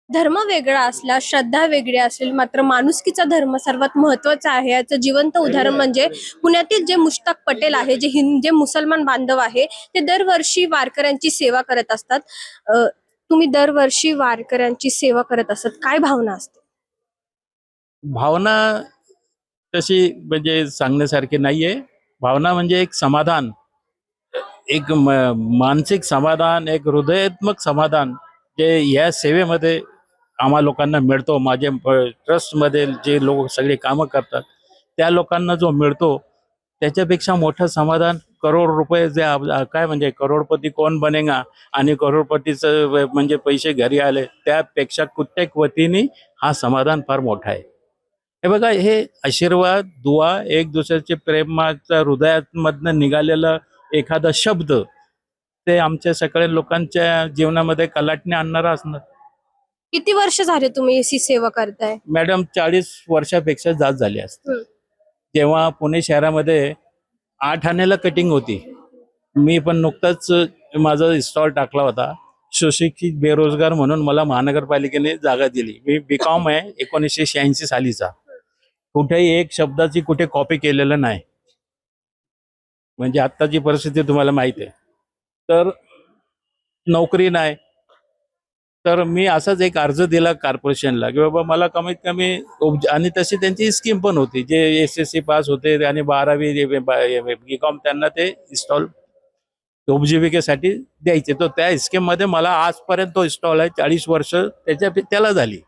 धर्म वेगळा असला, श्रद्धा वेगळी असेल, मात्र माणुसकीचा धर्म सर्वात महत्त्वाचा आहे. याचं जिवंत उदाहरण म्हणजे पुण्यातील जे मुश्ताक पटेल आहे, जे मुसलमान बांधव आहे, ते दरवर्षी वारकऱ्यांची सेवा करत असतात. तुम्ही दरवर्षी वारकऱ्यांची सेवा करत असतात. काय भावना असते? भावना तशी म्हणजे सांगण्यासारखी नाहीये. भावना म्हणजे एक समाधान, एक मानसिक समाधान, एक हृदयात्मक समाधान जे या सेवेमध्ये आम्हा लोकांना मिळतो. माझे ट्रस्टमध्ये जे लोक सगळे कामं करतात त्या लोकांना जो मिळतो त्याच्यापेक्षा मोठं समाधान करोड रुपये जे काय म्हणजे करोडपती कोण बनेगा आणि करोडपतीचं म्हणजे पैसे घरी आले त्यापेक्षा कित्येक वतीने हा समाधान फार मोठा आहे. हे बघा, हे आशीर्वाद दुआ एक दुसऱ्याचे प्रेमाच्या हृदयामधनं निघालेलं एखादा शब्द ते आमच्या सगळ्या लोकांच्या जीवनामध्ये कलाटणी आणणारा असणार. किती वर्ष झाले तुम्ही अशी सेवा करताय? मॅडम 40 वर्षापेक्षा जास्त झाली असते. हं. तेव्हा पुणे शहरामध्ये 8 आण्याला कटिंग होती. मी पण नुकताच माझा स्टॉल टाकला होता. सुशिक्षित बेरोजगार म्हणून मला महानगरपालिकेने जागा दिली. मी बीकॉम आहे 1986 सालीचा. कुठेही एक शब्दाची कुठे कॉपी केलेलं नाही. म्हणजे आत्ताची परिस्थिती तुम्हाला माहिती आहे. तर नोकरी नाही. तर मी असाच एक अर्ज दिला कॉर्पोरेशनला की बाबा मला कमीत कमी आणि तशी त्यांची स्कीम पण होती जे SSC पास होते आणि 12वी बीकॉम त्यांना ते स्टॉल उपजीविकेसाठी द्यायचे. तर त्या स्कीम मध्ये मला आजपर्यंत तो स्टॉल आहे 40 वर्ष त्याला झाली.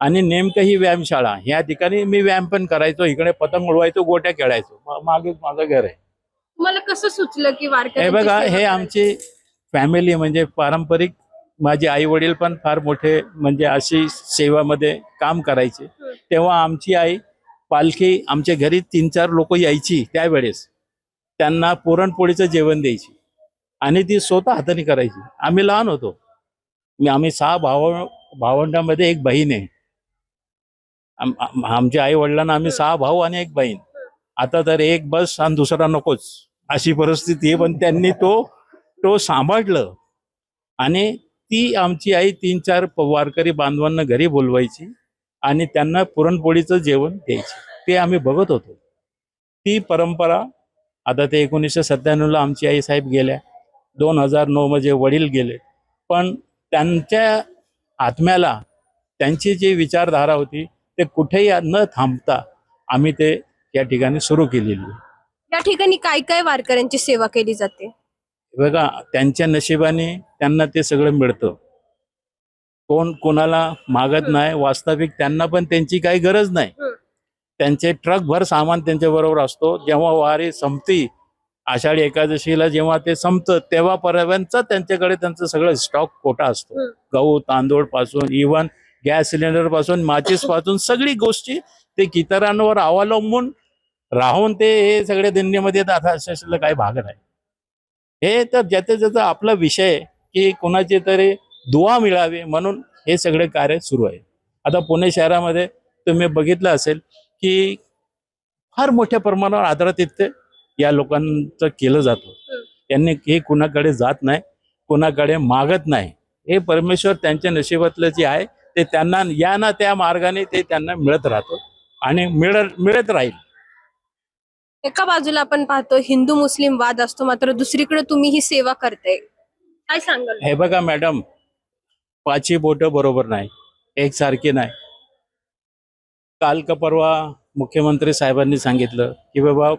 आणि नेमकं ही व्यायामशाळा ह्या ठिकाणी मी व्यायाम पण करायचो, इकडे पतंग उडवायचो, गोट्या खेळायचो. मागेच माझं घर आहे. तुम्हाला कसं सुचलं की हे वारकऱ्यांची बघा, सेवा हे करायची? आमची फॅमिली म्हणजे पारंपरिक. माझे आई वडील पण फार मोठे म्हणजे अशी सेवामध्ये काम करायचे. तेव्हा आमची आई पालखी आमच्या घरी 3-4 लोक यायची त्यावेळेस. त्यांना पुरणपोळीचं जेवण द्यायची आणि ती स्वतः हाताने करायची. आम्ही लहान होतो. आम्ही 6 भावंडामध्ये एक बहीण आहे. आमच्या आई वडिलांना आम्ही 6 भाऊ आणि एक बहीण. आता तर एक बस आणि दुसरा नकोच अशी परिस्थिती आहे. पण त्यांनी तो तो सांभाळलं आणि ती आमची आई 3-4 वारकरी बांधवांना घरी बोलवायची आणि त्यांना पुरणपोळीचं जेवण द्यायची. ते आम्ही बघत होतो. ती परंपरा आता ते 1997ला आमची आई साहेब गेल्या. 2009 मध्ये वडील गेले. पण त्यांच्या आत्म्याला त्यांची जी विचारधारा होती ते कुठेही न थांबता आम्ही ते या ठिकाणी सुरू केलेली आहे. या ठिकाणी काय काय वारकऱ्यांची सेवा केली जाते? बघा, त्यांच्या नशिबाने त्यांना ते सगळं मिळतं. कोण कोणाला मागत नाही. वास्तविक त्यांना पण त्यांची काही गरज नाही. त्यांचे ट्रकभर सामान त्यांच्या बरोबर असतो. जेव्हा वारी संपती आषाढी एकादशीला जेव्हा ते संपतं तेव्हापर्यंत त्यांच्याकडे त्यांचं सगळं स्टॉक कोटा असतो. गहू तांदूळ पासून इव्हन गॅस सिलेंडर पासून माचीस पासून सगळी गोष्टी ते इतरांवर अवलंबून राहून ते हे सगळे दिंडीमध्ये येतात. अशा काही भाग नाही. हे तर ज्याचा ज्याचा आपला विषय की कोणाची तरी दुआ मिळावी म्हणून हे सगळे कार्य सुरू आहे. आता पुणे शहरामध्ये तुम्ही बघितलं असेल की फार मोठ्या प्रमाणावर आदरातिथ्य या लोकांचं केलं जातं. त्यांनी हे कुणाकडे जात नाही, कुणाकडे मागत नाही. हे परमेश्वर त्यांच्या नशिबातलं जे आहे ते त्यांना या ना त्या मार्गाने ते त्यांना मिळत राहतं आणि मिळत राहील. एका बाजूला आपण पाहतो हिंदू मुस्लिम वाद असतो, मात्र दुसरीकडे तुम्ही ही सेवा करताय. काय सांगाल? हे बघा मॅडम, 5 बोटं बरोबर नाही, एकसारखी नाही. काल का परवा मुख्यमंत्री साहेबांनी सांगितलं की बाबा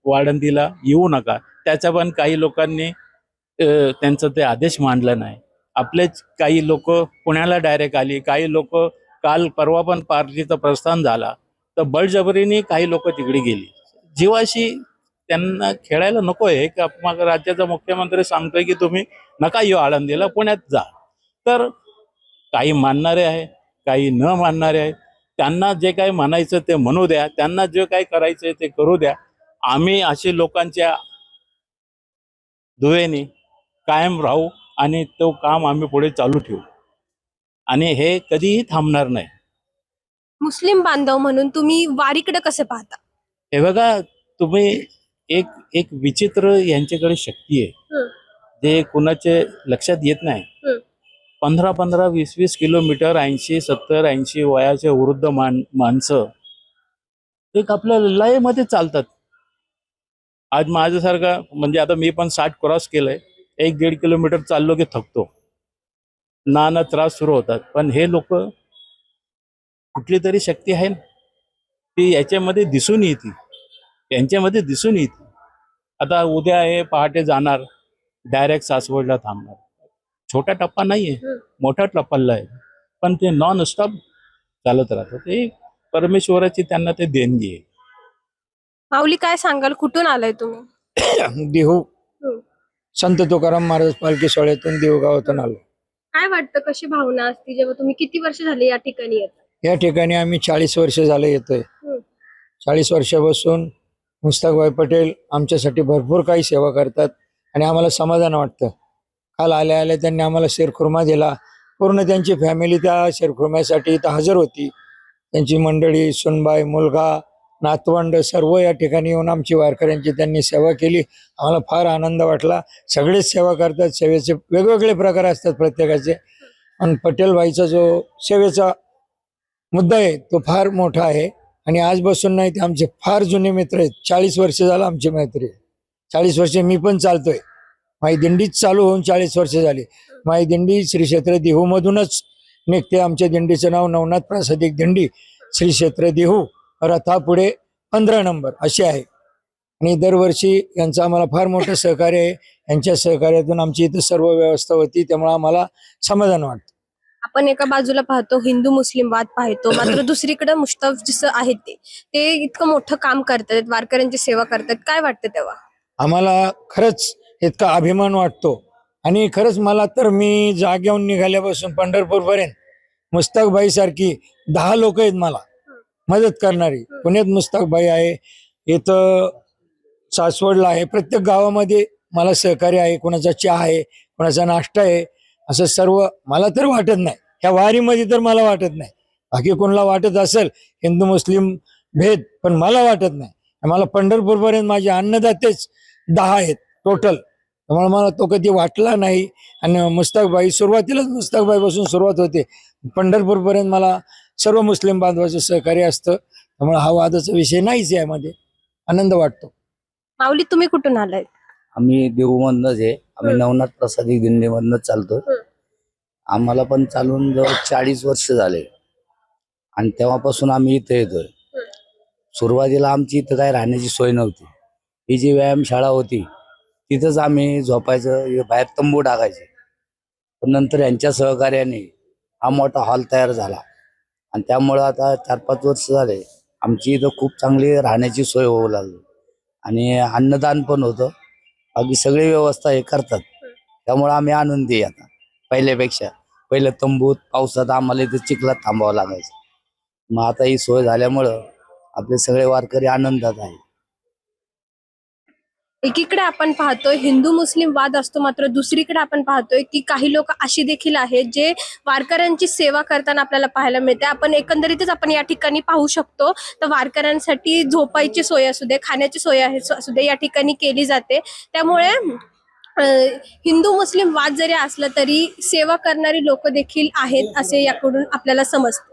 वाळंदीला येऊ नका. त्याचा पण काही लोकांनी त्यांचं ते आदेश मानला नाही. आपलेच काही लोक पुण्याला डायरेक्ट आली. काही लोक काल परवा पण पार्टीचं प्रस्थान झाला तर बळजबरीने काही लोक तिकडे गेली. जीवाशी त्यांना खेळायला नको आहे का? मग राज्याचा मुख्यमंत्री सांगतोय की तुम्ही नका येऊ आळंदीला, पुण्यात जा. तर काही मानणारे आहे, काही न मानणारे आहे. त्यांना जे काही म्हणायचं ते म्हणू द्या. त्यांना जे काही करायचं ते करू द्या. आम्ही असे लोकांच्या दुवेने कायम राहू आणि तो काम आम्ही पुढे चालू ठेवू आणि हे कधीही थांबणार नाही. मुस्लिम बांधव म्हणून तुम्ही वारीकडे कसे पाहता? हे बघा, तुम्ही एक एक विचित्र यांच्याकडे शक्ती आहे जे कुणाचे लक्षात येत नाही. 15-15, 20-20 किलोमीटर, 80-70-80 वयाचे वृद्ध माणसं एक आपल्या लयमध्ये चालतात. आज माझ्यासारखा म्हणजे आता मी पण 60 क्रॉस केलंय, 1-1.5 किलोमीटर चाललो की थकतो, नाना त्रास सुरू होतात. पण हे लोक कुठली तरी शक्ती आहे ना, ती याच्यामध्ये दिसून येते, यांच्यामध्ये दिसून येते. आता उद्या हे पहाटे जाणार, डायरेक्ट सासवडला थांबणार. छोटा टप्पा नाहीये, मोठा टप्पाला आहे, पण ते नॉन स्टॉप चालत राहतं. ते परमेश्वराची त्यांना ते देणगी आहे. माऊली, काय सांगाल, कुठून आलाय तुम्ही? देहू हं. संत तुकाराम महाराज पालखी सोहळ्यातून देहू गावातून आलो. काय वाटतं, कशी भावना असते जेव्हा तुम्ही, किती वर्ष झाली या ठिकाणी येता? या ठिकाणी आम्ही 40 वर्ष झाले येतोय. 40 वर्षापासून मुस्ताकभाई पटेल आमच्यासाठी भरपूर काही सेवा करतात आणि आम्हाला समाधान वाटतं. काल आल्या आल्या त्यांनी आम्हाला शेरखुर्मा दिला. पूर्ण त्यांची फॅमिली त्या शेरखुर्म्यासाठी इथं हजर होती. त्यांची मंडळी, सुनबाई, मुलगा, नातवंड सर्व या ठिकाणी येऊन आमची वारकऱ्यांची त्यांनी सेवा केली. आम्हाला फार आनंद वाटला. सगळेच सेवा करतात, सेवेचे वेगवेगळे प्रकार असतात प्रत्येकाचे, पण पटेलभाईचा जो सेवेचा मुद्दा आहे तो फार मोठा आहे. आणि आज बसून नाही, ते आमचे फार जुने मित्र आहेत. 40 वर्ष झालं आमची मैत्री. 40 वर्ष मी पण चालतोय. माझी दिंडीच चालू होऊन 40 वर्ष झाली. माझी दिंडी श्री क्षेत्र देहू मधूनच निघते. आमच्या दिंडीचं नाव नवनाथ प्रासादिक दिंडी श्री क्षेत्र देहू, रथापुढे 15 नंबर असे आहे. आणि दरवर्षी यांचं आम्हाला फार मोठं सहकार्य आहे. यांच्या सहकार्यातून आमची इथं सर्व व्यवस्था होती, त्यामुळे आम्हाला समाधान वाटतं. आपण एका बाजूला पाहतो हिंदू मुस्लिम वाद पाहतो, मात्र दुसरीकडे मुस्तफ जसं आहेत ते इतकं मोठं काम करतात, वारकऱ्यांची सेवा करतात. काय वाटतं तेव्हा? आम्हाला खरंच इतका अभिमान वाटतो. आणि खरंच मला तर, मी जाग्याहून निघाल्यापासून पंढरपूरपर्यंत मुस्ताकभाई सारखी 10 लोक आहेत मला मदत करणारी. पुण्यात मुस्ताकभाई आहे, इथं सासवडला आहे, प्रत्येक गावामध्ये मला सहकार्य आहे. कोणाचा चहा आहे, कोणाचा नाश्ता आहे, असं सर्व मला तर वाटत नाही. ह्या वारीमध्ये तर मला वाटत नाही. बाकी कोणाला वाटत असेल हिंदू मुस्लिम भेद, पण मला वाटत नाही. मला पंढरपूरपर्यंत माझे अन्नदातेच 10 आहेत टोटल, त्यामुळे मला तो कधी वाटला नाही. आणि मुस्ताकभाई, सुरुवातीलाच मुस्ताकभाई पासून सुरुवात होते, पंढरपूरपर्यंत मला सर्व मुस्लिम बांधवाचं सहकार्य असतं. त्यामुळे हा वादाचा विषय नाहीच, यामध्ये आनंद वाटतो. माऊली, तुम्ही कुठून आलाय? आम्ही देहूमधनच आहे. आम्ही नवनाथ प्रसादिक दिंडीमधनच चालतो. आम्हाला पण चालून जवळ 40 वर्ष झाले आणि तेव्हापासून आम्ही इथे येतोय. सुरुवातीला आमची इथं काय राहण्याची सोय नव्हती. ही जी व्यायामशाळा होती तिथंच आम्ही झोपायचं, बाहेर तंबू टाकायचे. पण नंतर यांच्या सहकार्याने हा मोठा हॉल तयार झाला आणि त्यामुळं आता 4-5 वर्ष झाले आमची इथं खूप चांगली राहण्याची सोय होऊ लागली आणि अन्नदान पण होतं. बाकी सगळी व्यवस्था हे करतात, त्यामुळे आम्ही आनंदी आहे आता पहिल्यापेक्षा. पहिलं तंबूत पावसात आम्हाला इथे चिखलात थांबावं लागायचं. मग आता ही सोय झाल्यामुळं आपले सगळे वारकरी आनंदात आहे. एकीकडे आपण पाहतोय हिंदू मुस्लिम वाद असतो, मात्र दुसरीकडे आपण पाहतोय की काही लोक अशी देखील आहेत जे वारकऱ्यांची सेवा करताना आपल्याला पाहायला मिळते. आपण एकंदरीतच आपण या ठिकाणी पाहू शकतो, तर वारकऱ्यांसाठी झोपायची सोय असू दे, खाण्याची सोय असू दे, या ठिकाणी केली जाते. त्यामुळे हिंदू मुस्लिम वाद जरी असला तरी सेवा करणारी लोक देखील आहेत, असे याकडून आपल्याला समजते.